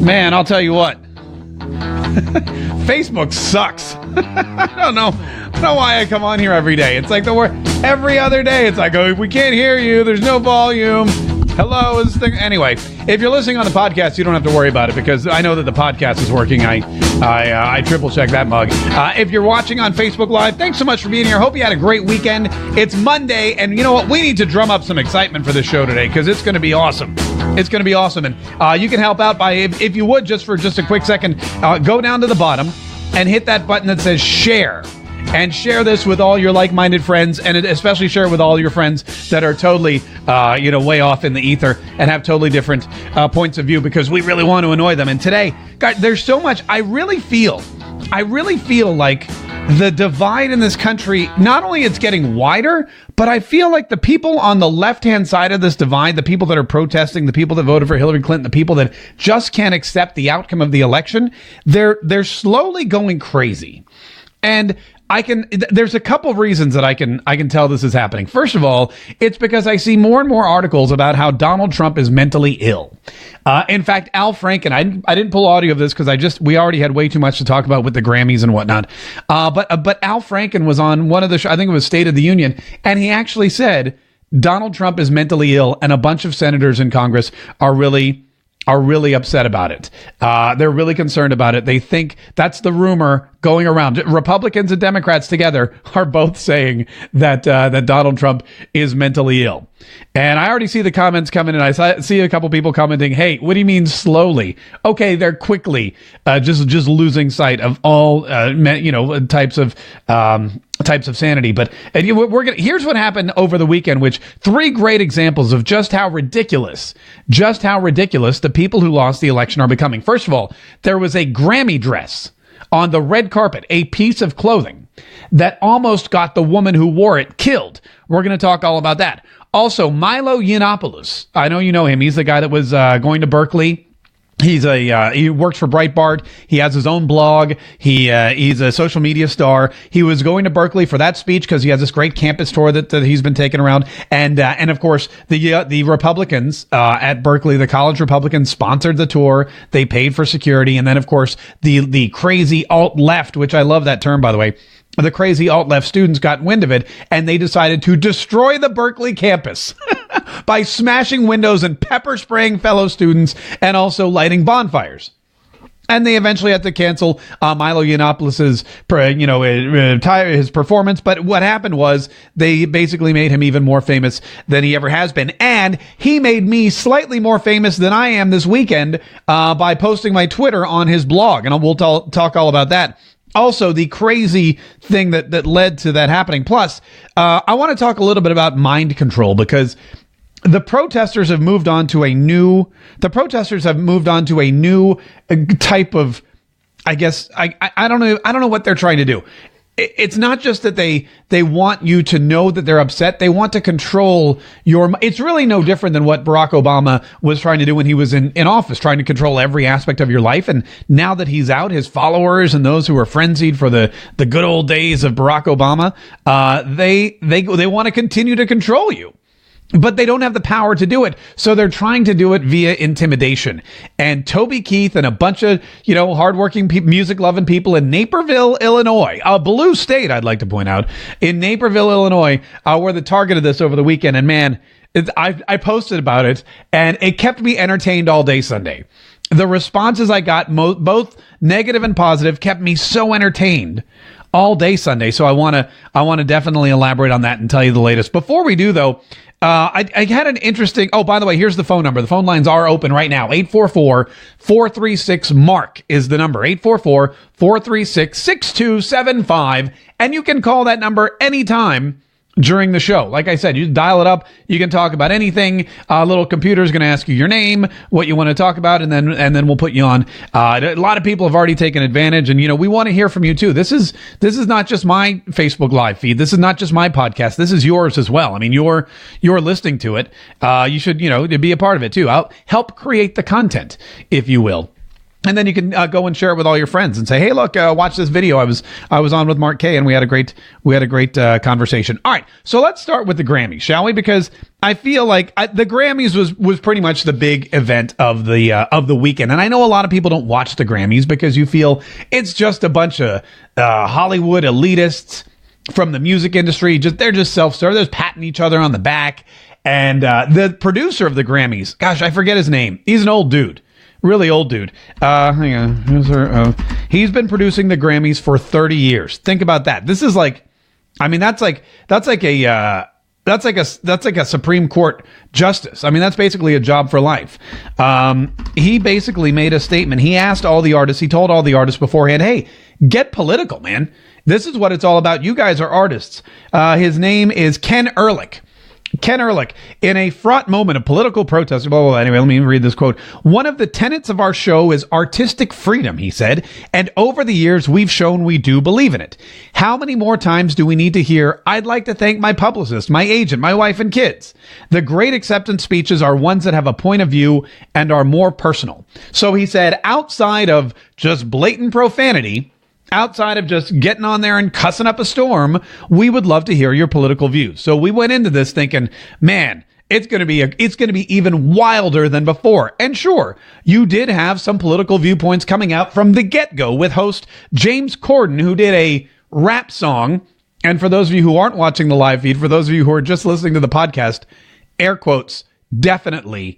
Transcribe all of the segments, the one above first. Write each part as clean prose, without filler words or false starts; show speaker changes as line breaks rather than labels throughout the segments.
Man, I'll tell you what. Facebook sucks. I don't know why I come on here every day. It's like every other day. It's like, oh, we can't hear you. There's no volume. Hello, is this thing. Anyway, if you're listening on the podcast, you don't have to worry about it because I know that the podcast is working. I triple check that mug. If you're watching on Facebook Live, thanks so much for being here. Hope you had a great weekend. It's Monday, and you know what? We need to drum up some excitement for this show today because it's going to be awesome. It's going to be awesome, and you can help out by, if you would, just for just a quick second, go down to the bottom and hit that button that says share. And share this with all your like-minded friends, and especially share it with all your friends that are totally, way off in the ether and have totally different points of view because we really want to annoy them. And today, guys, there's so much. I really feel like the divide in this country, not only it's getting wider, but I feel like the people on the left-hand side of this divide, the people that are protesting, the people that voted for Hillary Clinton, the people that just can't accept the outcome of the election, they're slowly going crazy. And there's a couple of reasons that I can tell this is happening. First of all, it's because I see more and more articles about how Donald Trump is mentally ill. In fact, Al Franken, I didn't pull audio of this because we already had way too much to talk about with the Grammys and whatnot. But Al Franken was on one of the, I think it was State of the Union, and he actually said Donald Trump is mentally ill, and a bunch of senators in Congress are really upset about it. They're really concerned about it. They think that's the rumor going around. Republicans and Democrats together are both saying that Donald Trump is mentally ill. And I already see the comments coming in. I see a couple people commenting, hey, what do you mean slowly? Okay, they're quickly just losing sight of all types of sanity. But here's what happened over the weekend, which 3 great examples of just how ridiculous the people who lost the election are becoming. First of all, there was a Grammy dress on the red carpet, a piece of clothing that almost got the woman who wore it killed. We're going to talk all about that. Also, Milo Yiannopoulos. I know you know him. He's the guy that was going to Berkeley. He works for Breitbart. He has his own blog. He's a social media star. He was going to Berkeley for that speech because he has this great campus tour that he's been taking around. And of course, the Republicans at Berkeley, the college Republicans sponsored the tour. They paid for security. And then, of course, the crazy alt-left, which I love that term, by the way, the crazy alt-left students got wind of it, and they decided to destroy the Berkeley campus by smashing windows and pepper spraying fellow students and also lighting bonfires. And they eventually had to cancel Milo Yiannopoulos' his performance. But what happened was they basically made him even more famous than he ever has been. And he made me slightly more famous than I am this weekend by posting my Twitter on his blog. And we'll talk all about that. Also, the crazy thing that led to that happening. Plus, I want to talk a little bit about mind control because the protesters have moved on to a new type of, I guess, I don't know what they're trying to do. It's not just that they want you to know that they're upset. They want to control it's really no different than what Barack Obama was trying to do when he was in office, trying to control every aspect of your life. And now that he's out, his followers and those who are frenzied for the good old days of Barack Obama, they want to continue to control you. But they don't have the power to do it. So they're trying to do it via intimidation. And Toby Keith and a bunch of, hardworking music-loving people in Naperville, Illinois, a blue state, I'd like to point out, in Naperville, Illinois, were the target of this over the weekend. And man, I posted about it, and it kept me entertained all day Sunday. The responses I got, both negative and positive, kept me so entertained all day Sunday. So I want to definitely elaborate on that and tell you the latest. Before we do, though, I had an interesting... Oh, by the way, here's the phone number. The phone lines are open right now. 844-436-MARK is the number. 844-436-6275. And you can call that number anytime during the show. Like I said, you dial it up. You can talk about anything. A little computer is going to ask you your name, what you want to talk about, and then we'll put you on. A lot of people have already taken advantage, and we want to hear from you too. This is not just my Facebook Live feed. This is not just my podcast. This is yours as well. I mean, you're listening to it. You should be a part of it too. I'll help create the content, if you will. And then you can go and share it with all your friends and say, "Hey, look, watch this video. I was on with Mark K, and we had a great conversation." All right, so let's start with the Grammys, shall we? Because I feel like the Grammys was pretty much the big event of the weekend, and I know a lot of people don't watch the Grammys because you feel it's just a bunch of Hollywood elitists from the music industry. They're just self-serve. They're just patting each other on the back. And the producer of the Grammys, gosh, I forget his name. He's an old dude. Really old dude. Hang on. He's been producing the Grammys for 30 years. Think about that. This is like, I mean, that's like a Supreme Court justice. I mean, that's basically a job for life. He basically made a statement. He asked all the artists, he told all the artists beforehand, "Hey, get political, man. This is what it's all about. You guys are artists." His name is Ken Ehrlich. Ken Ehrlich, in a fraught moment of political protest, blah, blah, blah. Anyway, let me read this quote. "One of the tenets of our show is artistic freedom," he said, "and over the years, we've shown we do believe in it. How many more times do we need to hear, 'I'd like to thank my publicist, my agent, my wife and kids'? The great acceptance speeches are ones that have a point of view and are more personal." So he said, outside of just blatant profanity, outside of just getting on there and cussing up a storm, we would love to hear your political views. So we went into this thinking, man, it's going to be even wilder than before. And sure, you did have some political viewpoints coming out from the get-go with host James Corden, who did a rap song. And for those of you who aren't watching the live feed, for those of you who are just listening to the podcast, air quotes, definitely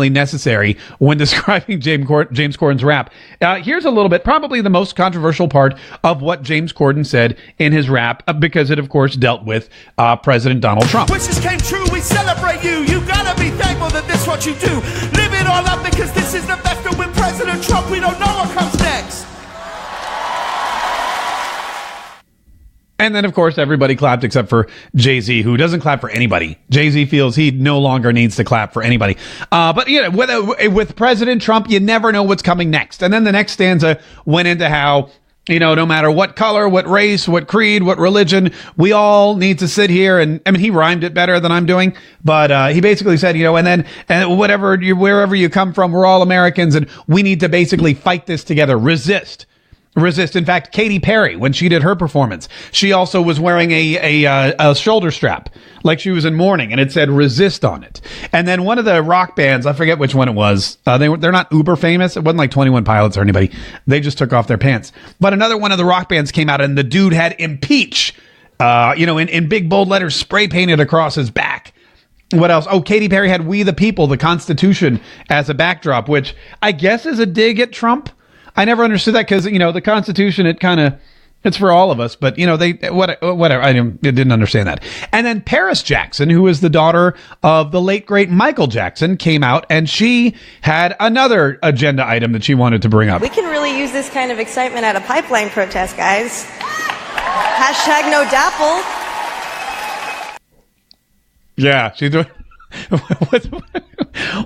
necessary when describing James Corden's rap. Here's a little bit, probably the most controversial part of what James Corden said in his rap, because it, of course, dealt with President Donald Trump.
"Wishes came true, we celebrate you. You gotta be thankful that this is what you do. Live it all up because this is the best, and with President Trump, we don't know what comes next."
And then, of course, everybody clapped except for Jay-Z, who doesn't clap for anybody. Jay-Z feels he no longer needs to clap for anybody. But, you know, with President Trump, you never know what's coming next. And then the next stanza went into how, you know, no matter what color, what race, what creed, what religion, we all need to sit here. And I mean, he rhymed it better than I'm doing, but he basically said, you know, and wherever you come from, we're all Americans, and we need to basically fight this together. Resist. In fact, Katy Perry, when she did her performance, she also was wearing a shoulder strap, like she was in mourning, and it said "resist" on it. And then one of the rock bands, I forget which one it was, they're not uber famous. It wasn't like 21 Pilots or anybody. They just took off their pants. But another one of the rock bands came out, and the dude had "impeach," in big bold letters spray painted across his back. What else? Oh, Katy Perry had "We the People," the Constitution, as a backdrop, which I guess is a dig at Trump. I never understood that because, you know, the Constitution, it's for all of us, but, you know, whatever. I didn't understand that. And then Paris Jackson, who is the daughter of the late, great Michael Jackson, came out, and she had another agenda item that she wanted to bring up.
"We can really use this kind of excitement at a pipeline protest, guys. Hashtag no dapple."
Yeah, she's doing...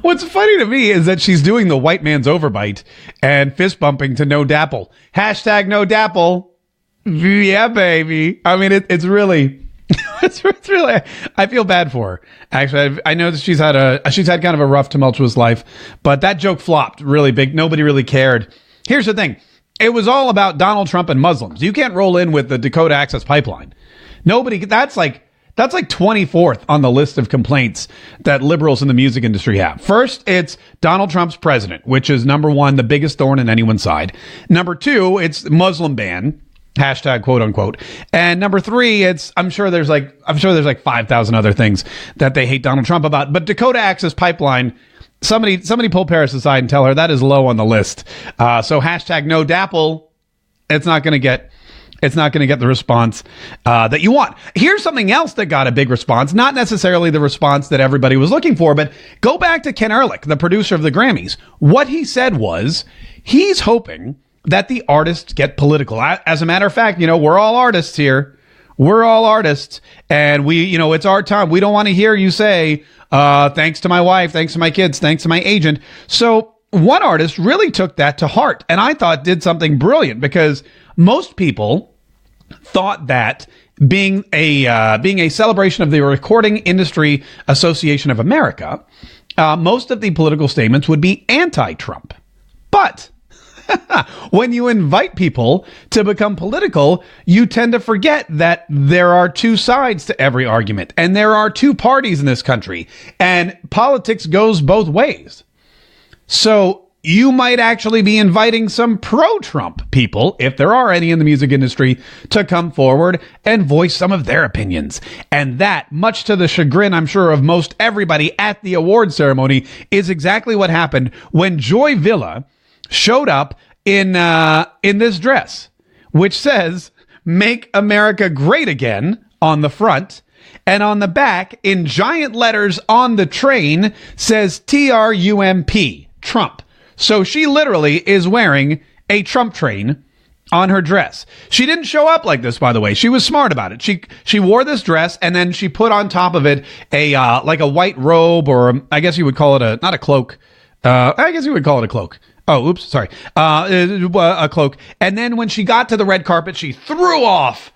What's funny to me is that she's doing the white man's overbite and fist bumping to "no dapple." Hashtag no dapple. Yeah, baby. I mean, it's really, it's really, I feel bad for her. Actually, I know that she's had kind of a rough, tumultuous life, but that joke flopped really big. Nobody really cared. Here's the thing. It was all about Donald Trump and Muslims. You can't roll in with the Dakota Access Pipeline. That's like 24th on the list of complaints that liberals in the music industry have. First, it's Donald Trump's president, which is number one, the biggest thorn in anyone's side. Number two, it's Muslim ban, hashtag quote unquote. And number three, I'm sure there's like 5,000 other things that they hate Donald Trump about. But Dakota Access Pipeline, somebody pull Paris aside and tell her that is low on the list. So hashtag no dapple, it's not going to get the response that you want. Here's something else that got a big response, not necessarily the response that everybody was looking for, but go back to Ken Ehrlich, the producer of the Grammys. What he said was he's hoping that the artists get political. As a matter of fact, you know, we're all artists here. We're all artists, and it's our time. We don't want to hear you say, thanks to my wife, thanks to my kids, thanks to my agent. So one artist really took that to heart, and I thought did something brilliant, because most people thought that being a celebration of the Recording Industry Association of America, most of the political statements would be anti-Trump. But When you invite people to become political, you tend to forget that there are two sides to every argument, and there are two parties in this country, and politics goes both ways. So you might actually be inviting some pro-Trump people, if there are any in the music industry, to come forward and voice some of their opinions. And that, much to the chagrin, I'm sure, of most everybody at the award ceremony, is exactly what happened when Joy Villa showed up in this dress, which says, "Make America Great Again" on the front, and on the back, in giant letters on the train, says TRUMP, Trump. So she literally is wearing a Trump train on her dress. She didn't show up like this, by the way. She was smart about it. She wore this dress, and then she put on top of it a like a white robe, or I guess you would call it not a cloak. I guess you would call it a cloak. Oh, oops, sorry. A cloak. And then when she got to the red carpet, she threw off,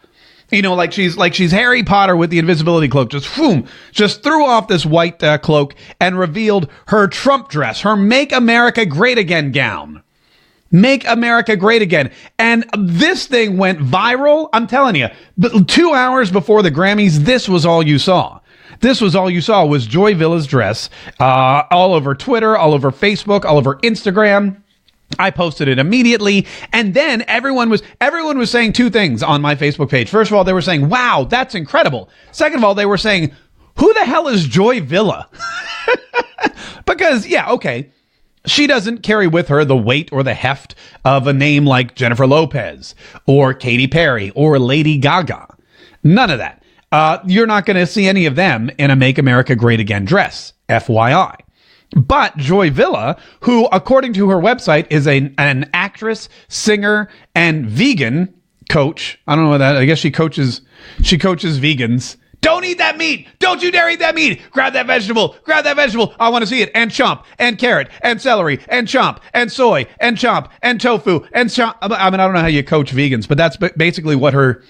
like she's Harry Potter with the invisibility cloak. Just threw off this white cloak and revealed her Trump dress, her Make America Great Again gown. Make America Great Again. And this thing went viral. I'm telling you, 2 hours before the Grammys, this was all you saw. This was all you saw was Joy Villa's dress, all over Twitter, all over Facebook, all over Instagram. I posted it immediately, and then everyone was saying two things on my Facebook page. First of all, they were saying, "Wow, that's incredible." Second of all, they were saying, "Who the hell is Joy Villa?" Because, yeah, okay, she doesn't carry with her the weight or the heft of a name like Jennifer Lopez or Katy Perry or Lady Gaga. None of that. You're not going to see any of them in a Make America Great Again dress, FYI. But Joy Villa, who, according to her website, is an actress, singer, and vegan coach. I don't know what that. I guess she coaches vegans. Don't eat that meat. Don't you dare eat that meat. Grab that vegetable. Grab that vegetable. I want to see it. And chomp. And carrot. And celery. And chomp. And soy. And chomp. And tofu. And chomp. I mean, I don't know how you coach vegans, but that's basically what her...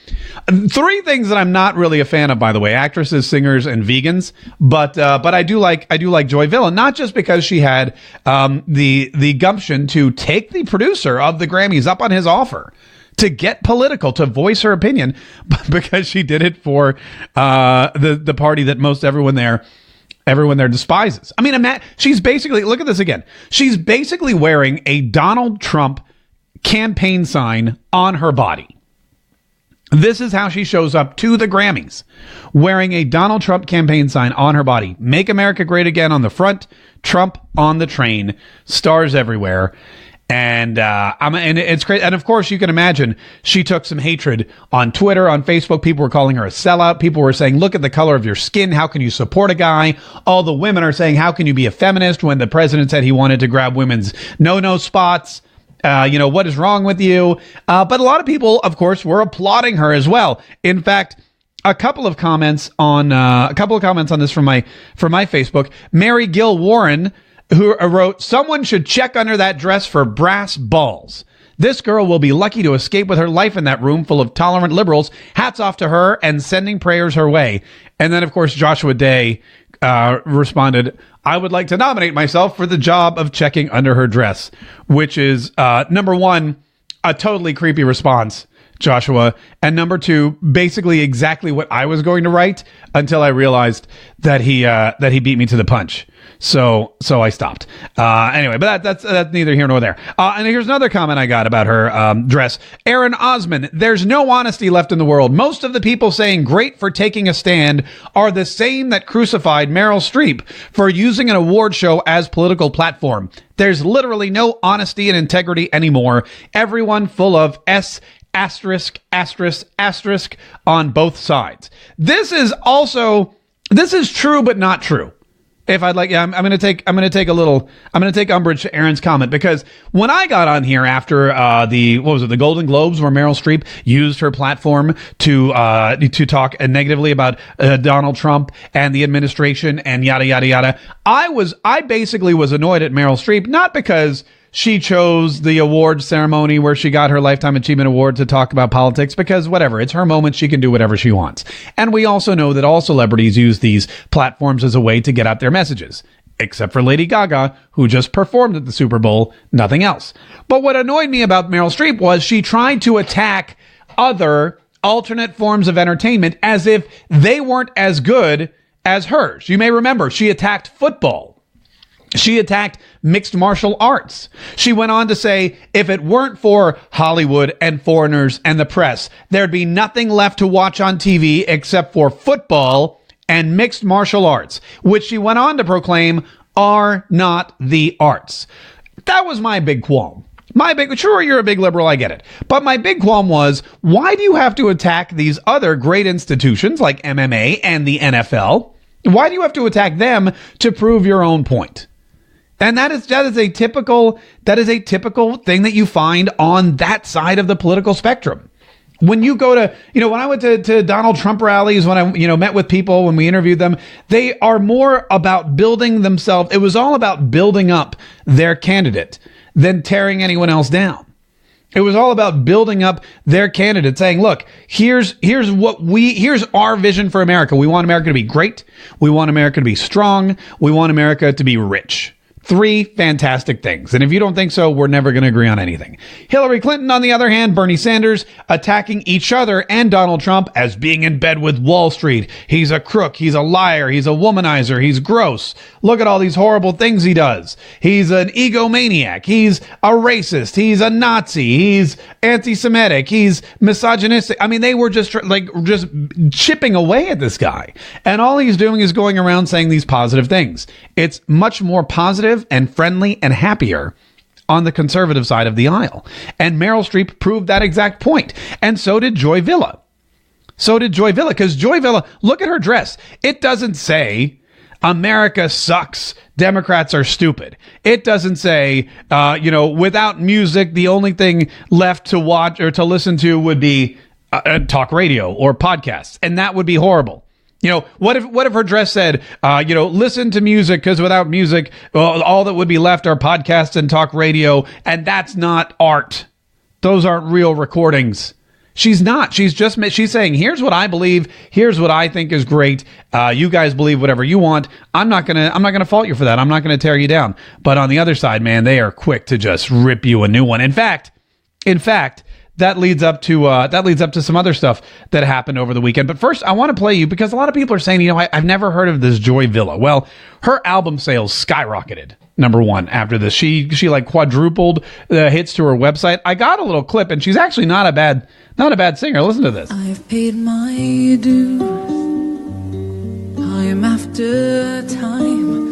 Three things that I'm not really a fan of, by the way. Actresses, singers, and vegans. But I do like Joy Villa, not just because she had the gumption to take the producer of the Grammys up on his offer to get political, to voice her opinion, but because she did it for the party that most everyone there despises. I mean, she's basically, look at this again. She's basically wearing a Donald Trump campaign sign on her body. This is how she shows up to the Grammys, wearing a Donald Trump campaign sign on her body. Make America Great Again on the front, Trump on the train, stars everywhere. And it's crazy. And of course, you can imagine she took some hatred on Twitter, on Facebook. People were calling her a sellout. People were saying, "Look at the color of your skin. How can you support a guy?" All the women are saying, "How can you be a feminist when the president said he wanted to grab women's no spots? What is wrong with you?" But a lot of people, of course, were applauding her as well. In fact, a couple of comments on this from my Facebook. Mary Gill Warren, who wrote, "Someone should check under that dress for brass balls. This girl will be lucky to escape with her life in that room full of tolerant liberals. Hats off to her and sending prayers her way." And then, of course, Joshua Day responded, "I would like to nominate myself for the job of checking under her dress," which is, number one, a totally creepy response, Joshua, and number two, basically exactly what I was going to write until I realized that he beat me to the punch. So I stopped. Anyway, but that's neither here nor there. And here's another comment I got about her dress. Aaron Osman, "There's no honesty left in the world. Most of the people saying great for taking a stand are the same that crucified Meryl Streep for using an award show as political platform. There's literally no honesty and integrity anymore. Everyone full of S asterisk, asterisk, asterisk on both sides." This is true, but not true. If I'd like, I'm going to take umbrage to Aaron's comment, because when I got on here after the Golden Globes, where Meryl Streep used her platform to talk negatively about Donald Trump and the administration and yada yada yada, I basically was annoyed at Meryl Streep, not because she chose the award ceremony where she got her Lifetime Achievement Award to talk about politics, because whatever, it's her moment. She can do whatever she wants. And we also know that all celebrities use these platforms as a way to get out their messages. except for Lady Gaga, who just performed at the Super Bowl, nothing else. But what annoyed me about Meryl Streep was she tried to attack other alternate forms of entertainment as if they weren't as good as hers. You may remember she attacked football. She attacked mixed martial arts. She went on to say, if it weren't for Hollywood and foreigners and the press, there'd be nothing left to watch on TV except for football and mixed martial arts, which she went on to proclaim are not the arts. That was my big qualm. Sure, you're a big liberal, I get it. But my big qualm was, why do you have to attack these other great institutions like MMA and the NFL? Why do you have to attack them to prove your own point? And that is a typical thing that you find on that side of the political spectrum. When you go to, when I went to Donald Trump rallies, when I, met with people, when we interviewed them, they are more about building themselves. It was all about building up their candidate than tearing anyone else down. It was all about building up their candidate, saying, look, here's our vision for America. We want America to be great. We want America to be strong. We want America to be rich. 3 fantastic things. And if you don't think so, we're never going to agree on anything. Hillary Clinton, on the other hand, Bernie Sanders, attacking each other and Donald Trump as being in bed with Wall Street. He's a crook. He's a liar. He's a womanizer. He's gross. Look at all these horrible things he does. He's an egomaniac. He's a racist. He's a Nazi. He's anti-Semitic. He's misogynistic. I mean, they were just chipping away at this guy. And all he's doing is going around saying these positive things. It's much more positive and friendly and happier on the conservative side of the aisle. And Meryl Streep proved that exact point. And so did Joy Villa. Because Joy Villa, look at her dress. It doesn't say America sucks, Democrats are stupid. It doesn't say, without music, the only thing left to watch or to listen to would be talk radio or podcasts. And that would be horrible. What if her dress said, listen to music because without music, all that would be left are podcasts and talk radio. And that's not art. Those aren't real recordings. She's not. She's saying, here's what I believe. Here's what I think is great. You guys believe whatever you want. I'm not going to fault you for that. I'm not going to tear you down. But on the other side, man, they are quick to just rip you a new one. In fact, that leads up to some other stuff that happened over the weekend. But first, I want to play you because a lot of people are saying, I've never heard of this Joy Villa. Well, her album sales skyrocketed. Number one, after this, she like quadrupled the hits to her website. I got a little clip, and she's actually not a bad singer. Listen to this.
I've paid my dues, time after time.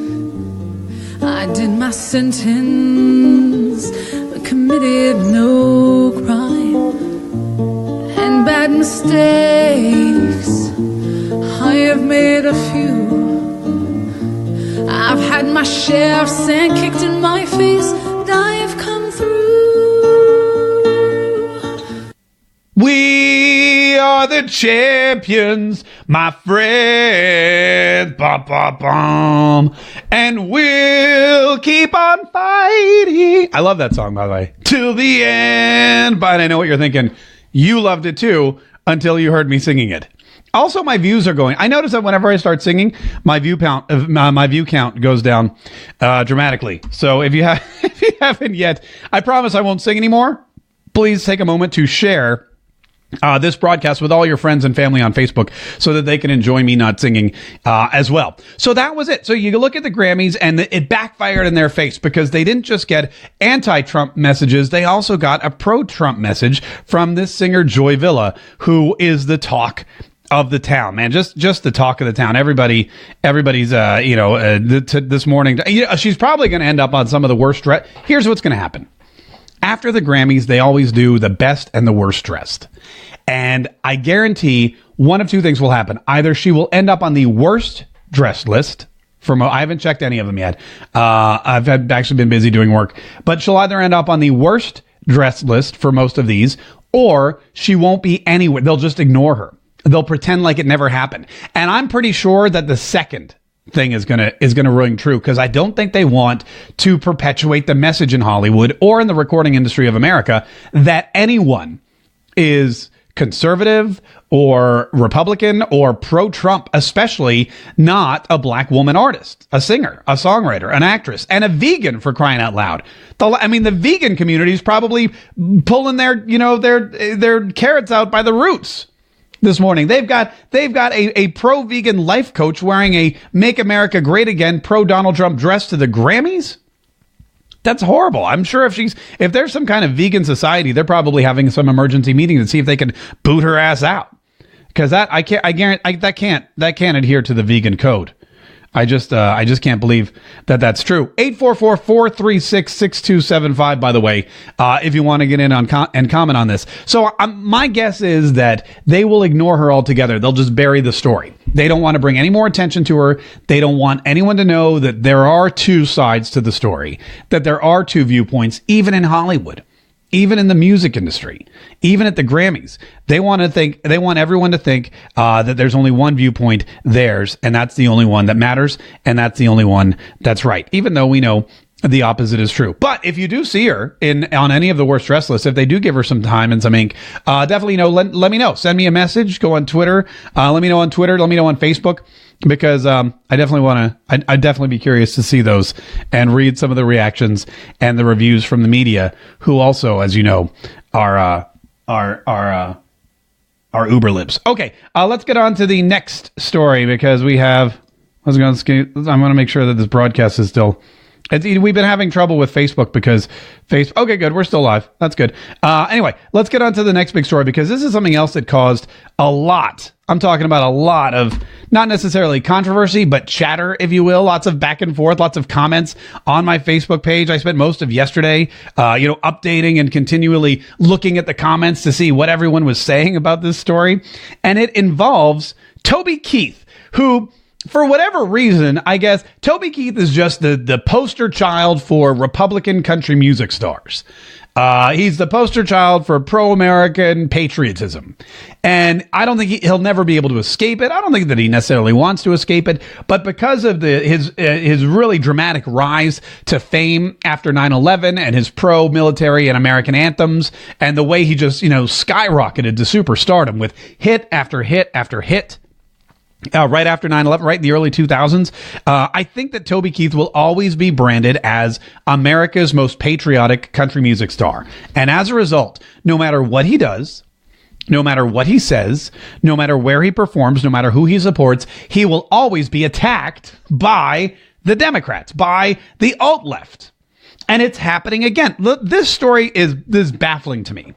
I did my sentence, but committed no crime. And bad mistakes, I have made a few. I've had my share of sand kicked in my face, and I've come through.
We are the champions, my friend. Bum, bum, bum. And we'll keep on fighting. I love that song, by the way. Till the end. But I know what you're thinking. You loved it too until you heard me singing it. Also, my views are going. I notice that whenever I start singing, my view count goes down dramatically. So if you haven't yet, I promise I won't sing anymore. Please take a moment to share this broadcast with all your friends and family on Facebook so that they can enjoy me not singing as well. So that was it. So you look at the Grammys and it backfired in their face because they didn't just get anti-Trump messages. They also got a pro-Trump message from this singer Joy Villa, who is the talk of the town, man. Just the talk of the town. Everybody's this morning. She's probably going to end up on some of the worst dress. Here's what's going to happen. After the Grammys, they always do the best and the worst dressed. And I guarantee one of two things will happen. Either she will end up on the worst dressed list. I haven't checked any of them yet. I've actually been busy doing work. But she'll either end up on the worst dressed list for most of these, or she won't be anywhere. They'll just ignore her. They'll pretend like it never happened. And I'm pretty sure that the second thing is gonna ring true, because I don't think they want to perpetuate the message in Hollywood or in the recording industry of America that anyone is conservative or Republican or pro-Trump, especially not a black woman artist, a singer, a songwriter, an actress, and a vegan, for crying out loud. The vegan community is probably pulling their carrots out by the roots this morning. They've got a pro-vegan life coach wearing a Make America Great Again pro-Donald Trump dress to the Grammys. That's horrible. I'm sure if there's some kind of vegan society, they're probably having some emergency meeting to see if they can boot her ass out. Because that can't adhere to the vegan code. I just can't believe that that's true. 844-436-6275, by the way, if you want to get in on and comment on this. So my guess is that they will ignore her altogether. They'll just bury the story. They don't want to bring any more attention to her. They don't want anyone to know that there are two sides to the story, that there are two viewpoints, even in Hollywood. Even in the music industry, even at the Grammys, they want everyone to think that there's only one viewpoint, theirs, and that's the only one that matters, and that's the only one that's right, even though we know the opposite is true. But if you do see her on any of the worst dress lists, if they do give her some time and some ink, definitely let me know. Send me a message. Go on Twitter. Let me know on Twitter. Let me know on Facebook. Because I'd definitely be curious to see those and read some of the reactions and the reviews from the media, who also, as you know, are Uber libs. Okay, let's get on to the next story because we have. I'm going to make sure that this broadcast is still. We've been having trouble with Facebook because Facebook. Okay, good. We're still live. That's good. Anyway, let's get on to the next big story because this is something else that caused a lot. I'm talking about a lot of not necessarily controversy, but chatter, if you will. Lots of back and forth, lots of comments on my Facebook page. I spent most of yesterday, updating and continually looking at the comments to see what everyone was saying about this story. And it involves Toby Keith, who, for whatever reason, I guess Toby Keith is just the poster child for Republican country music stars. He's the poster child for pro-American patriotism. And I don't think he'll never be able to escape it. I don't think that he necessarily wants to escape it. But because of his really dramatic rise to fame after 9/11 and his pro-military and American anthems and the way he just, skyrocketed to superstardom with hit after hit after hit, right after 9/11, right in the early 2000s, I think that Toby Keith will always be branded as America's most patriotic country music star. And as a result, no matter what he does, no matter what he says, no matter where he performs, no matter who he supports, he will always be attacked by the Democrats, by the alt-left. And it's happening again. This story is baffling to me,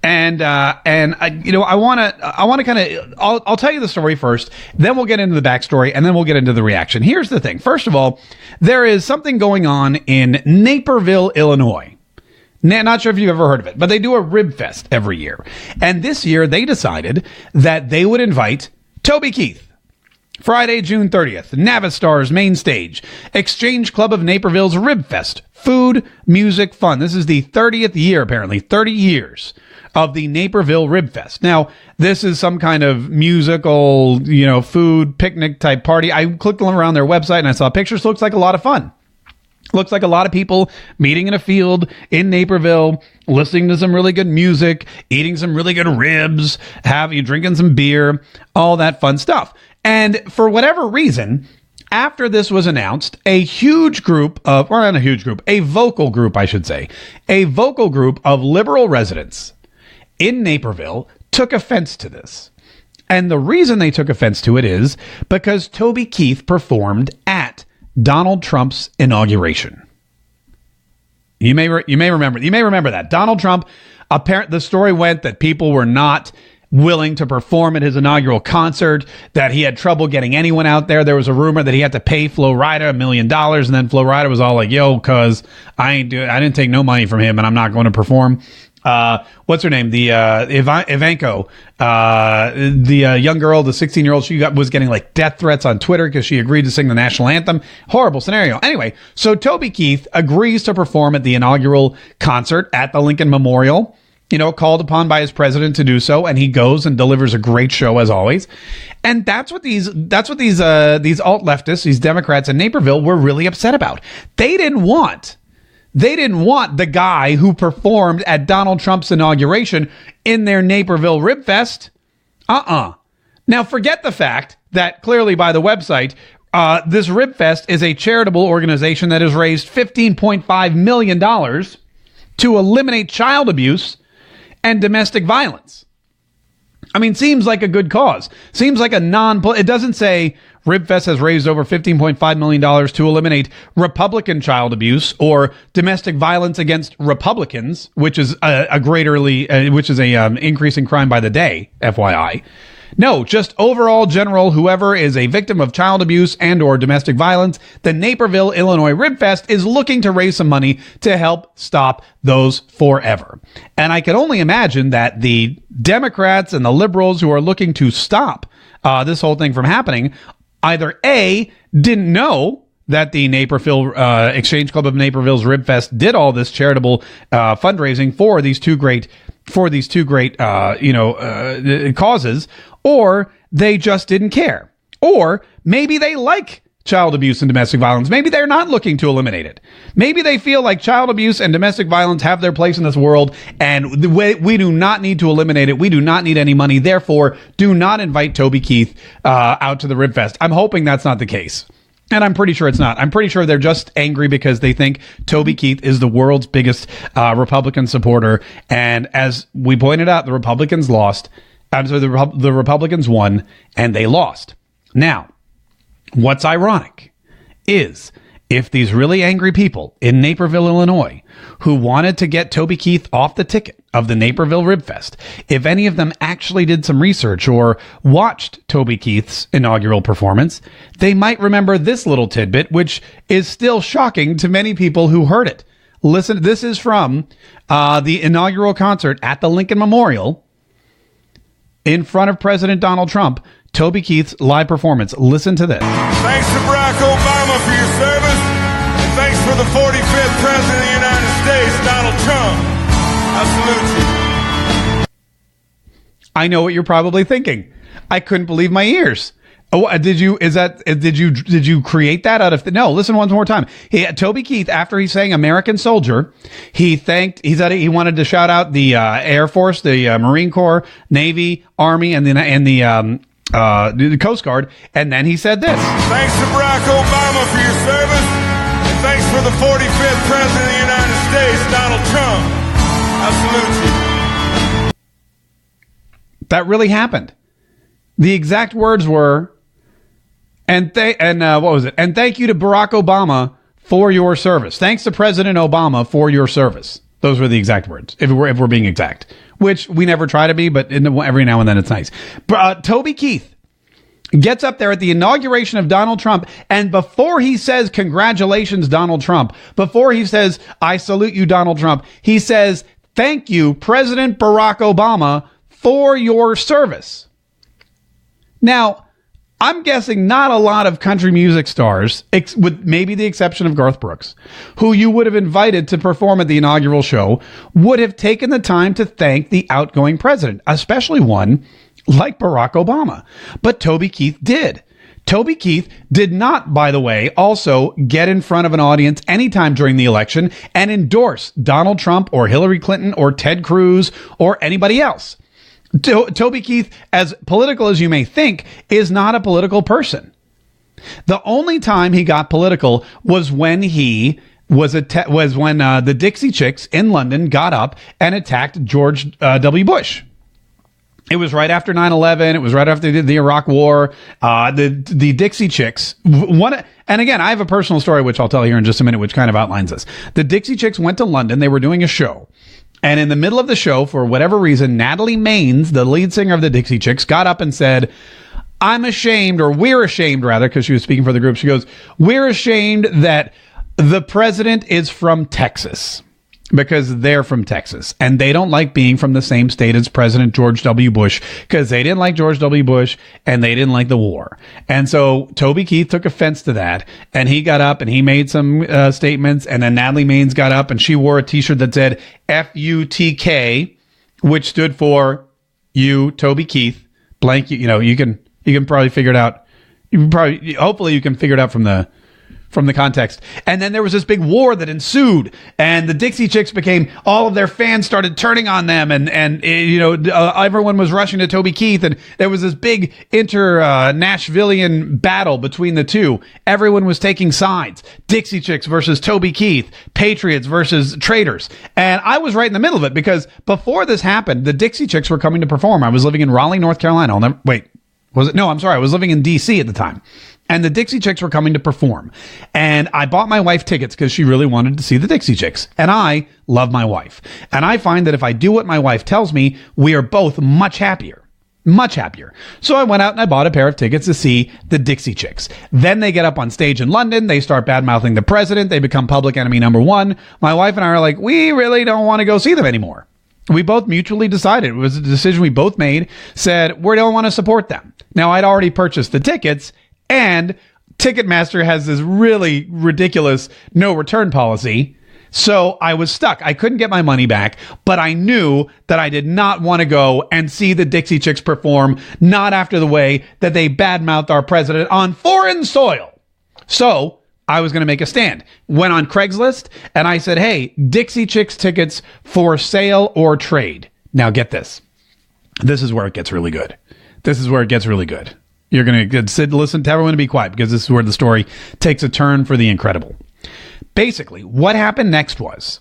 and I want to kind of I'll tell you the story first, then we'll get into the backstory, and then we'll get into the reaction. Here's the thing. First of all, there is something going on in Naperville, Illinois. Not sure if you've ever heard of it, but they do a rib fest every year, and this year they decided that they would invite Toby Keith. Friday, June 30th, Navistar's main stage, Exchange Club of Naperville's Rib Fest. Food, music, fun. This is the 30th year, apparently, 30 years of the Naperville Rib Fest. Now, this is some kind of musical, food, picnic type party. I clicked around their website and I saw pictures. Looks like a lot of fun. Looks like a lot of people meeting in a field in Naperville, listening to some really good music, eating some really good ribs, drinking some beer, all that fun stuff. And for whatever reason, after this was announced, a vocal group of liberal residents in Naperville took offense to this. And the reason they took offense to it is because Toby Keith performed at Donald Trump's inauguration. You may remember that. Donald Trump, the story went that people were not willing to perform at his inaugural concert, that he had trouble getting anyone out there. There was a rumor that he had to pay Flo Rida $1 million, and then Flo Rida was all like, yo, cuz I didn't take no money from him and I'm not going to perform. What's her name? The Ivanko, the young girl, the 16-year-old, she was getting like death threats on Twitter because she agreed to sing the national anthem. Horrible scenario. Anyway, so Toby Keith agrees to perform at the inaugural concert at the Lincoln Memorial, called upon by his president to do so, and he goes and delivers a great show as always. And that's what these alt leftists, these Democrats in Naperville were really upset about. They didn't want They didn't want the guy who performed at Donald Trump's inauguration in their Naperville Rib Fest. Now, forget the fact that clearly by the website, this Rib Fest is a charitable organization that has raised $15.5 million to eliminate child abuse and domestic violence. I mean, seems like a good cause. Seems like it doesn't say Ribfest has raised over $15.5 million to eliminate Republican child abuse or domestic violence against Republicans, which is increase in crime by the day, FYI. No, just overall general, whoever is a victim of child abuse and or domestic violence, the Naperville, Illinois Ribfest is looking to raise some money to help stop those forever. And I can only imagine that the Democrats and the liberals who are looking to stop this whole thing from happening either A, didn't know that the Naperville Exchange Club of Naperville's Ribfest did all this charitable fundraising for these two great causes, or they just didn't care. Or maybe they like child abuse and domestic violence. Maybe they're not looking to eliminate it. Maybe they feel like child abuse and domestic violence have their place in this world, and we do not need to eliminate it. We do not need any money. Therefore, do not invite Toby Keith out to the Ribfest. I'm hoping that's not the case. And I'm pretty sure it's not. I'm pretty sure they're just angry because they think Toby Keith is the world's biggest Republican supporter. And as we pointed out, the Republicans lost. The Republicans won and they lost. Now, what's ironic is if these really angry people in Naperville, Illinois, who wanted to get Toby Keith off the ticket of the Naperville Ribfest, if any of them actually did some research or watched Toby Keith's inaugural performance, they might remember this little tidbit, which is still shocking to many people who heard it. Listen, this is from the inaugural concert at the Lincoln Memorial in front of President Donald Trump. Toby Keith's live performance. Listen to this.
Thanks to Barack Obama for your service, and thanks for the 45th President of the United States, Donald Trump. I salute you.
I know what you're probably thinking. I couldn't believe my ears. Oh, did you create that out of no, listen once more time. Toby Keith, after he sang American Soldier, he said he wanted to shout out the Air Force, the Marine Corps, Navy, Army, and the Coast Guard, and then he said this.
Thanks to Barack Obama for your service, and thanks for the 45th President of the United States, Donald Trump. I salute you.
That really happened. The exact words were, and what was it? And thank you to Barack Obama for your service. Thanks to President Obama for your service. Those were the exact words, if we're being exact, which we never try to be, but every now and then it's nice. Toby Keith gets up there at the inauguration of Donald Trump, and before he says, congratulations, Donald Trump, before he says, I salute you, Donald Trump, he says, thank you, President Barack Obama, for your service. Now, I'm guessing not a lot of country music stars, with maybe the exception of Garth Brooks, who you would have invited to perform at the inaugural show, would have taken the time to thank the outgoing president, especially one like Barack Obama. But Toby Keith did. Toby Keith did not, by the way, also get in front of an audience anytime during the election and endorse Donald Trump or Hillary Clinton or Ted Cruz or anybody else. Toby Keith, as political as you may think, is not a political person. The only time he got political was when the Dixie Chicks in London got up and attacked George W. Bush. It was right after 9/11. It was right after the Iraq War. The Dixie Chicks, and again, I have a personal story which I'll tell here in just a minute, which kind of outlines this. The Dixie Chicks went to London. They were doing a show. And in the middle of the show, for whatever reason, Natalie Maines, the lead singer of the Dixie Chicks, got up and said, I'm ashamed, or we're ashamed, rather, because she was speaking for the group. She goes, we're ashamed that the president is from Texas, because they're from Texas. And they don't like being from the same state as President George W. Bush, because they didn't like George W. Bush, and they didn't like the war. And so Toby Keith took offense to that, and he got up and he made some statements, and then Natalie Maines got up and she wore a t-shirt that said FUTK, which stood for you, Toby Keith, blank. You can probably figure it out. Hopefully you can figure it out from from the context. And then there was this big war that ensued, and the Dixie Chicks became, all of their fans started turning on them, and everyone was rushing to Toby Keith, and there was this big Nashvilleian battle between the two. Everyone was taking sides. Dixie Chicks versus Toby Keith, Patriots versus Traitors. And I was right in the middle of it, because before this happened, the Dixie Chicks were coming to perform. I was living in Raleigh, North Carolina. I was living in DC at the time. And the Dixie Chicks were coming to perform. And I bought my wife tickets because she really wanted to see the Dixie Chicks. And I love my wife. And I find that if I do what my wife tells me, we are both much happier. Much happier. So I went out and I bought a pair of tickets to see the Dixie Chicks. Then they get up on stage in London. They start bad-mouthing the president. They become public enemy number one. My wife and I are like, we really don't want to go see them anymore. We both mutually decided. It was a decision we both made, said we don't want to support them. Now, I'd already purchased the tickets, and Ticketmaster has this really ridiculous no return policy. So I was stuck. I couldn't get my money back, but I knew that I did not want to go and see the Dixie Chicks perform, not after the way that they badmouthed our president on foreign soil. So I was going to make a stand. Went on Craigslist and I said, hey, Dixie Chicks tickets for sale or trade. Now get this. This is where it gets really good. You're going to sit and listen to everyone to be quiet, because this is where the story takes a turn for the incredible. Basically, what happened next was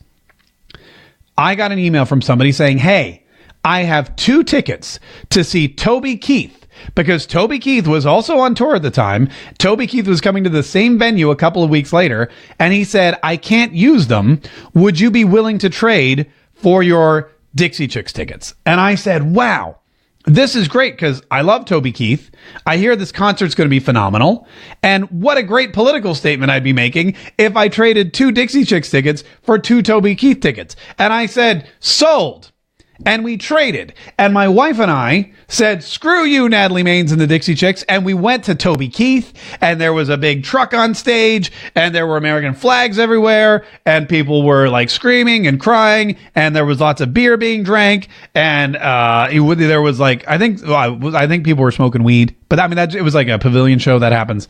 I got an email from somebody saying, hey, I have 2 tickets to see Toby Keith, because Toby Keith was also on tour at the time. Toby Keith was coming to the same venue a couple of weeks later, and he said, I can't use them. Would you be willing to trade for your Dixie Chicks tickets? And I said, wow. This is great, because I love Toby Keith. I hear this concert's going to be phenomenal. And what a great political statement I'd be making if I traded 2 Dixie Chicks tickets for 2 Toby Keith tickets. And I said, sold. And we traded. And my wife and I said, screw you, Natalie Maines and the Dixie Chicks. And we went to Toby Keith, and there was a big truck on stage, and there were American flags everywhere, and people were like screaming and crying, and there was lots of beer being drank, and there was like, I think people were smoking weed, but I mean, it was like a pavilion show that happens.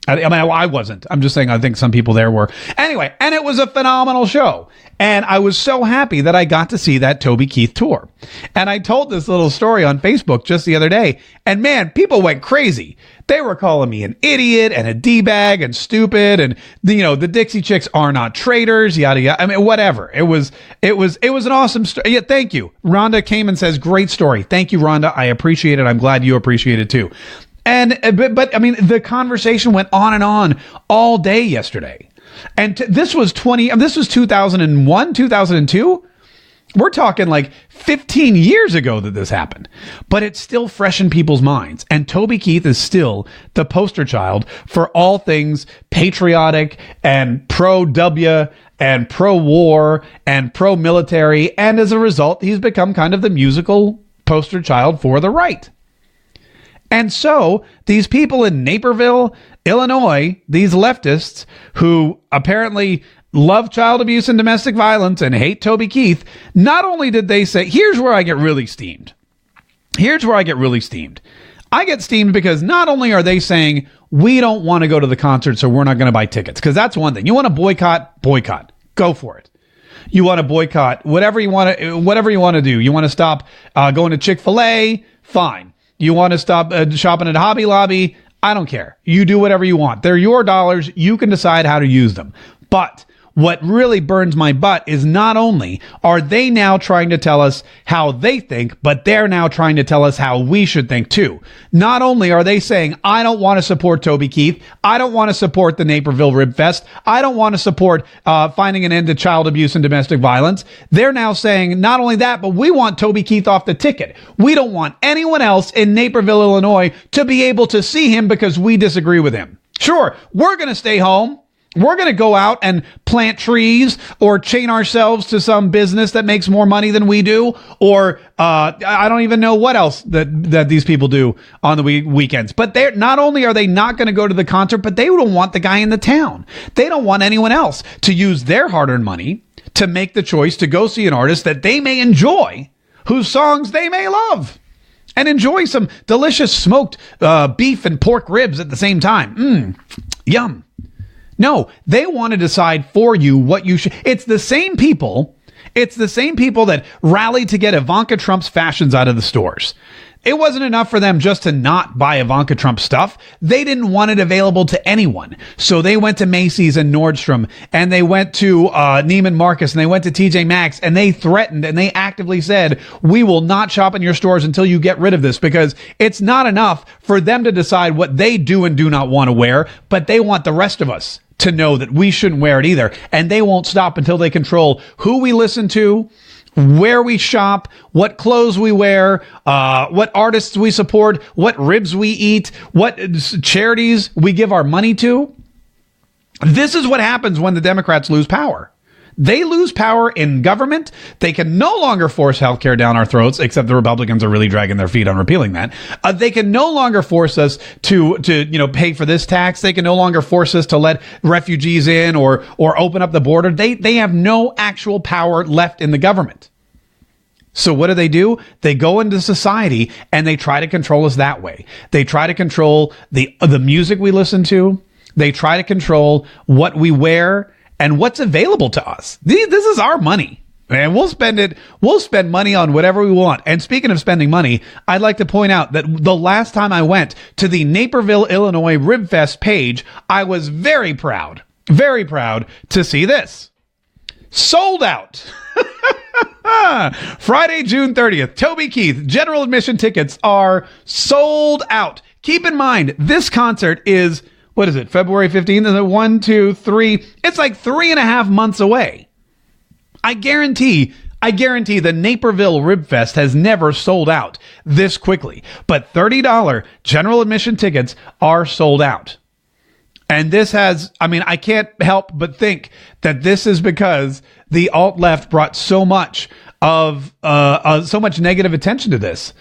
I wasn't. I'm just saying I think some people there were. Anyway, and it was a phenomenal show. And I was so happy that I got to see that Toby Keith tour. And I told this little story on Facebook just the other day. And man, people went crazy. They were calling me an idiot and a D-bag and stupid. And, the Dixie Chicks are not traitors, yada, yada. I mean, whatever. It was an awesome story. Yeah, thank you. Rhonda came and says, great story. Thank you, Rhonda. I appreciate it. I'm glad you appreciate it too. And, but I mean, the conversation went on and on all day yesterday. And this was 2001, 2002. We're talking like 15 years ago that this happened, but it's still fresh in people's minds. And Toby Keith is still the poster child for all things patriotic and pro-W and pro-war and pro-military. And as a result, he's become kind of the musical poster child for the right. And so these people in Naperville, Illinois, these leftists who apparently love child abuse and domestic violence and hate Toby Keith, not only did they say, here's where I get really steamed. I get steamed because not only are they saying, we don't want to go to the concert, so we're not going to buy tickets. Because that's one thing. You want to boycott. Go for it. You want to boycott whatever you want to do. You want to stop going to Chick-fil-A? Fine. You want to stop shopping at Hobby Lobby? I don't care. You do whatever you want. They're your dollars. You can decide how to use them. But what really burns my butt is not only are they now trying to tell us how they think, but they're now trying to tell us how we should think too. Not only are they saying, I don't want to support Toby Keith. I don't want to support the Naperville Rib Fest. I don't want to support finding an end to child abuse and domestic violence. They're now saying not only that, but we want Toby Keith off the ticket. We don't want anyone else in Naperville, Illinois to be able to see him because we disagree with him. Sure, we're going to stay home. We're going to go out and plant trees or chain ourselves to some business that makes more money than we do. Or I don't even know what else that these people do on the weekends. But they're not only are they not going to go to the concert, but they don't want the guy in the town. They don't want anyone else to use their hard-earned money to make the choice to go see an artist that they may enjoy, whose songs they may love, and enjoy some delicious smoked beef and pork ribs at the same time. Yum. No, they want to decide for you what you should. It's the same people that rallied to get Ivanka Trump's fashions out of the stores. It wasn't enough for them just to not buy Ivanka Trump stuff. They didn't want it available to anyone. So they went to Macy's and Nordstrom, and they went to Neiman Marcus, and they went to TJ Maxx, and they threatened and they actively said, we will not shop in your stores until you get rid of this, because it's not enough for them to decide what they do and do not want to wear, but they want the rest of us to know that we shouldn't wear it either. And they won't stop until they control who we listen to, where we shop, what clothes we wear, what artists we support, what ribs we eat, what charities we give our money to. This is what happens when the Democrats lose power. They lose power in government. They can no longer force healthcare down our throats, except the Republicans are really dragging their feet on repealing that. They can no longer force us to pay for this tax. They can no longer force us to let refugees in or open up the border. They have no actual power left in the government. So what do? They go into society and they try to control us that way. They try to control the music we listen to. They try to control what we wear and what's available to us. This is our money, and we'll spend it. We'll spend money on whatever we want. And speaking of spending money, I'd like to point out that the last time I went to the Naperville, Illinois Rib Fest page, I was very proud to see this. Sold out. Friday, June 30th, Toby Keith, general admission tickets are sold out. Keep in mind, this concert is, what is it, February 15th? Is it 1, 2, 3? It's like 3.5 months away. I guarantee the Naperville Rib Fest has never sold out this quickly. But $30 general admission tickets are sold out. And this has, I can't help but think that this is because the alt-left brought so much negative attention to this.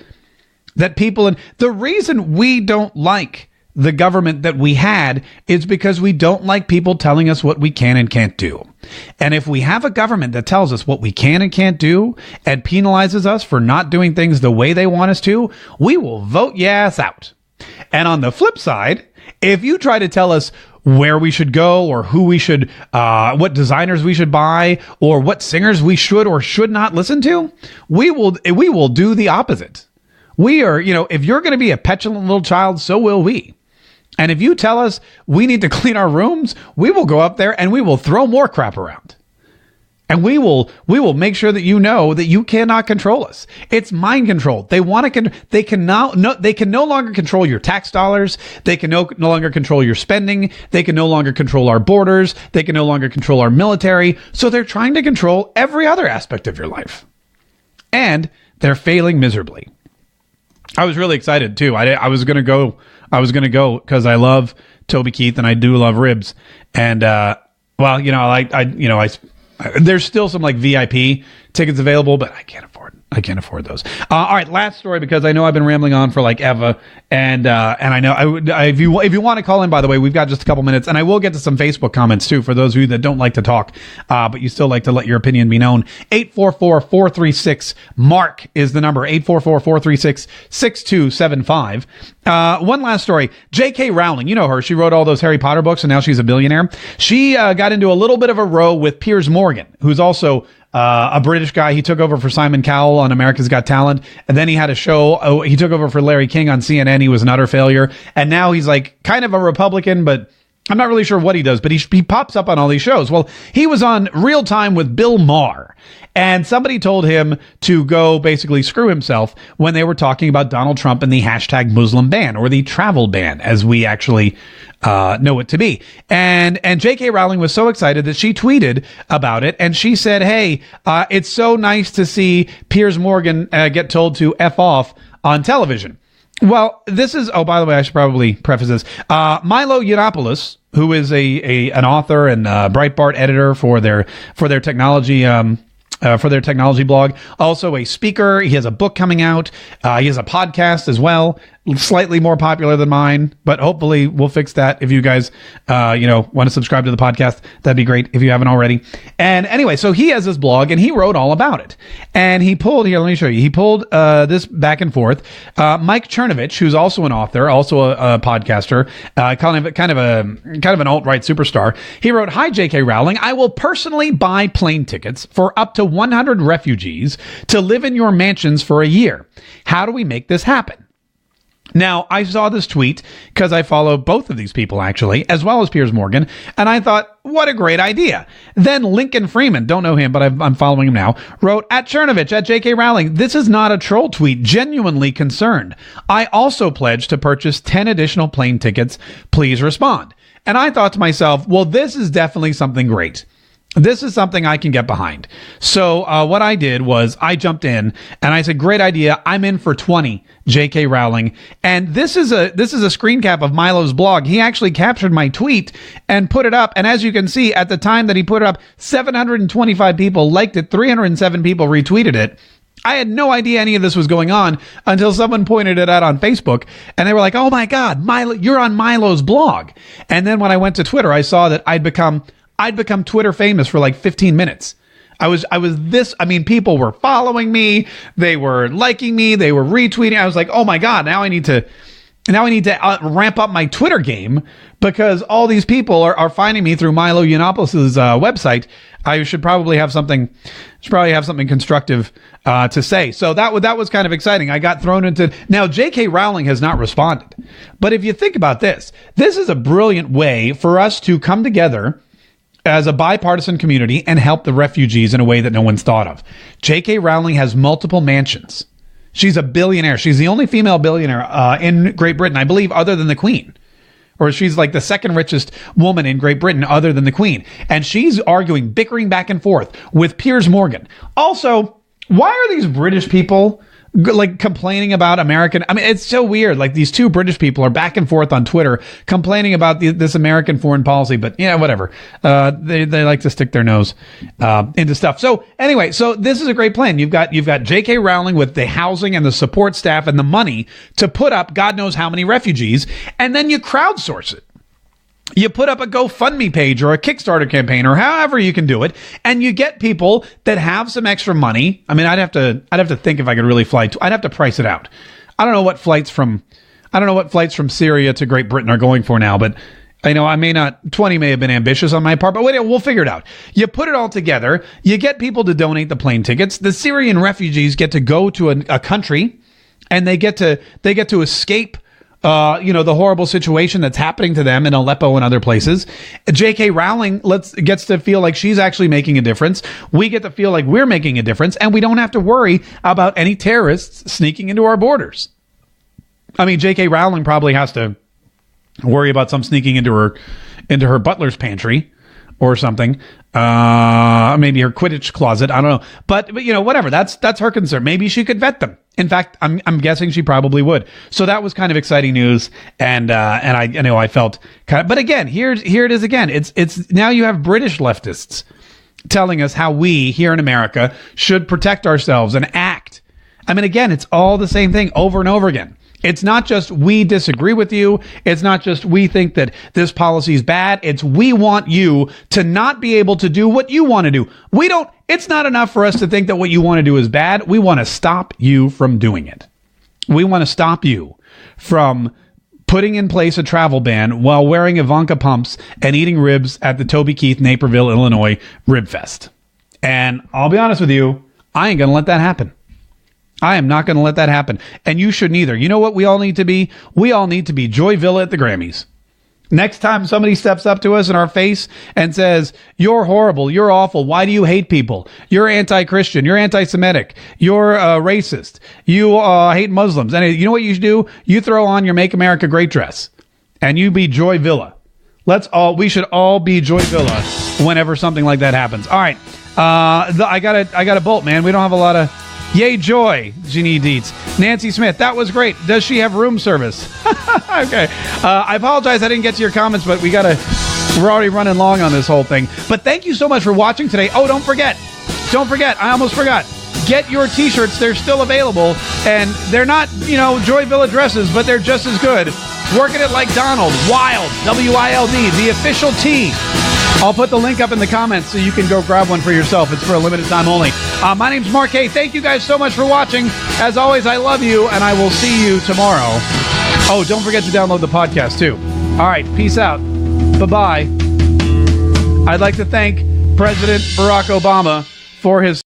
That people, and the reason we don't like the government that we had is because we don't like people telling us what we can and can't do. And if we have a government that tells us what we can and can't do and penalizes us for not doing things the way they want us to, we will vote your ass out. And on the flip side, if you try to tell us where we should go or who we should, what designers we should buy or what singers we should or should not listen to, we will do the opposite. We are, if you're going to be a petulant little child, so will we. And if you tell us we need to clean our rooms, we will go up there and we will throw more crap around. And we will make sure that you know that you cannot control us. It's mind control. They can no longer control your tax dollars. They can no longer control your spending. They can no longer control our borders. They can no longer control our military. So they're trying to control every other aspect of your life. And they're failing miserably. I was really excited too. I was going to go because I love Toby Keith and I do love ribs. And, there's still some like VIP tickets available, but I can't afford those. All right, last story, because I know I've been rambling on for like ever, and I know if you want to call in, by the way, we've got just a couple minutes, and I will get to some Facebook comments too for those of you that don't like to talk, but you still like to let your opinion be known. 844-436-MARK is the number. 844-436-6275. One last story. J.K. Rowling, you know her. She wrote all those Harry Potter books, and now she's a billionaire. She got into a little bit of a row with Piers Morgan, who's also a British guy. He took over for Simon Cowell on America's Got Talent. And then he had a show. He took over for Larry King on CNN. He was an utter failure. And now he's like kind of a Republican, but I'm not really sure what he does, but he pops up on all these shows. Well, he was on Real Time with Bill Maher, and somebody told him to go basically screw himself when they were talking about Donald Trump and the hashtag Muslim ban, or the travel ban, as we actually know it to be. And J.K. Rowling was so excited that she tweeted about it, and she said, hey, it's so nice to see Piers Morgan get told to F off on television. Well, this is, by the way, I should probably preface this. Milo Yiannopoulos, who is an author and Breitbart editor for their technology blog, also a speaker. He has a book coming out. He has a podcast as well. slightly more popular than mine, but hopefully we'll fix that. If you guys, want to subscribe to the podcast, that'd be great if you haven't already. And anyway, so he has this blog and he wrote all about it. And he pulled here, let me show you. He pulled this back and forth. Mike Chernovich, who's also an author, also a podcaster, kind of an alt-right superstar. He wrote, "Hi, J.K. Rowling. I will personally buy plane tickets for up to 100 refugees to live in your mansions for a year. How do we make this happen?" Now, I saw this tweet because I follow both of these people, actually, as well as Piers Morgan, and I thought, what a great idea. Then Lincoln Freeman, don't know him, but I'm following him now, wrote, "At Chernovich, at J.K. Rowling, this is not a troll tweet, genuinely concerned. I also pledge to purchase 10 additional plane tickets. Please respond." And I thought to myself, well, this is definitely something great. This is something I can get behind. So what I did was I jumped in and I said, great idea. I'm in for 20, J.K. Rowling. And this is a screen cap of Milo's blog. He actually captured my tweet and put it up. And as you can see, at the time that he put it up, 725 people liked it. 307 people retweeted it. I had no idea any of this was going on until someone pointed it out on Facebook. And they were like, oh my God, Milo, you're on Milo's blog. And then when I went to Twitter, I saw that I'd become Twitter famous for like 15 minutes. People were following me. They were liking me. They were retweeting. I was like, oh my God, now I need to ramp up my Twitter game because all these people are finding me through Milo Yiannopoulos' website. I should probably have something constructive to say. So that was kind of exciting. I got thrown into. Now, J.K. Rowling has not responded. But if you think about this is a brilliant way for us to come together as a bipartisan community and help the refugees in a way that no one's thought of. J.K. Rowling has multiple mansions. She's a billionaire. She's the only female billionaire in Great Britain, I believe, other than the Queen. Or she's like the second richest woman in Great Britain other than the Queen. And she's bickering back and forth with Piers Morgan. Also, why are these British people like complaining about American? I mean, it's so weird. Like these two British people are back and forth on Twitter complaining about this American foreign policy, but yeah, whatever. They like to stick their nose into stuff. So anyway, so this is a great plan. You've got J.K. Rowling with the housing and the support staff and the money to put up God knows how many refugees, and then you crowdsource it. You put up a GoFundMe page or a Kickstarter campaign or however you can do it, and you get people that have some extra money. I mean, I'd have to think if I could really fly. I'd have to price it out. I don't know what flights from Syria to Great Britain are going for now, but I know 20 may have been ambitious on my part, but we'll figure it out. You put it all together. You get people to donate the plane tickets. The Syrian refugees get to go to a country, and they get to escape the horrible situation that's happening to them in Aleppo and other places. J.K. Rowling gets to feel like she's actually making a difference. We get to feel like we're making a difference, and we don't have to worry about any terrorists sneaking into our borders. I mean, J.K. Rowling probably has to worry about some sneaking into her butler's pantry or something. Maybe her Quidditch closet. I don't know. But whatever. That's her concern. Maybe she could vet them. In fact, I'm guessing she probably would. So that was kind of exciting news. And I felt kind of, but again, here it is again. It's now you have British leftists telling us how we here in America should protect ourselves and act. I mean, again, it's all the same thing over and over again. It's not just we disagree with you. It's not just we think that this policy is bad. It's we want you to not be able to do what you want to do. It's not enough for us to think that what you want to do is bad. We want to stop you from doing it. We want to stop you from putting in place a travel ban while wearing Ivanka pumps and eating ribs at the Toby Keith, Naperville, Illinois Rib Fest. And I'll be honest with you, I ain't going to let that happen. I am not going to let that happen. And you shouldn't either. You know what we all need to be? We all need to be Joy Villa at the Grammys. Next time somebody steps up to us in our face and says, you're horrible, you're awful, why do you hate people? You're anti-Christian, you're anti-Semitic, you're racist, you hate Muslims. And you know what you should do? You throw on your Make America Great dress and you be Joy Villa. We should all be Joy Villa whenever something like that happens. All right. I got a bolt, man. We don't have a lot of... Yay, Joy, Jeannie Dietz. Nancy Smith, that was great. Does she have room service? Okay. I apologize I didn't get to your comments, but we're already running long on this whole thing. But thank you so much for watching today. Oh, don't forget, I almost forgot. Get your t-shirts. They're still available, and they're not, Joyville dresses, but they're just as good. Working it like Donald. Wild. W-I-L-D. The official tee. I'll put the link up in the comments so you can go grab one for yourself. It's for a limited time only. My name's Mark Hay. Thank you guys so much for watching. As always, I love you, and I will see you tomorrow. Oh, don't forget to download the podcast, too. All right, peace out. Bye-bye. I'd like to thank President Barack Obama for his